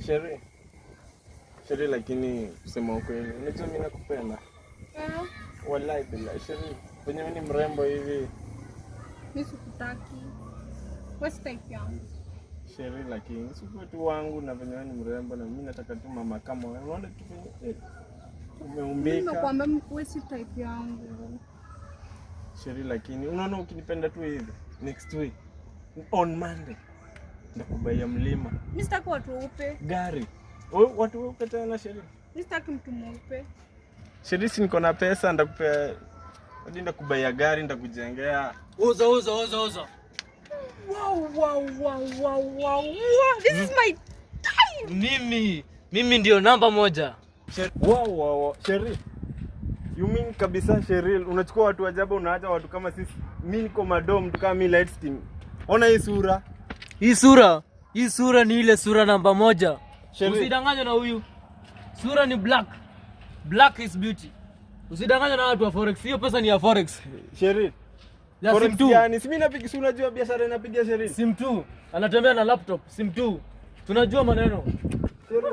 Sheri lakini kusema ukweli, unajua mimi nakupenda. Wallahi bila Sheri. Wenye mimi ni mrembo hivi. Mimi sikutaki. What's type yangu? Sheri lakini sio tu wangu na venye wewe ni mrembo na mimi nataka tu mama kama wewe. Unaona tu venye umeumbika. Mimi nakwambia wewe si type yangu. Sheri lakini unaona ukinipenda tu hivi next week on Monday ndakubaia mlima. Mimi sitaki watu weupe. Gari. Watu weupe tena Sheri. Mimi sitaki mtu mweupe. Sheri, si niko na pesa ndakupea. Hadi ndakubaia gari ndakujengea. Uza. Wow. This is my time. Mimi ndio namba 1. Wow. Sheri. You mean kabisa Sheri, unachukua watu ajabu unaacha watu kama sisi. Mimi niko madom tu kama light skin. Ona hii sura. Hii sura ni ile sura namba 1. Sheri. Usidanganywe na huyu. Sura ni black. Black is beauty. Usidanganywe na watu wa forex. Hiyo pesa ni ya forex. Sheri. Forex tu. Yani si mimi napiga, si unajua biashara inapiga Sheri. Sim 2. Anatembea na laptop. Sim 2. Tunajua maneno. Sheri.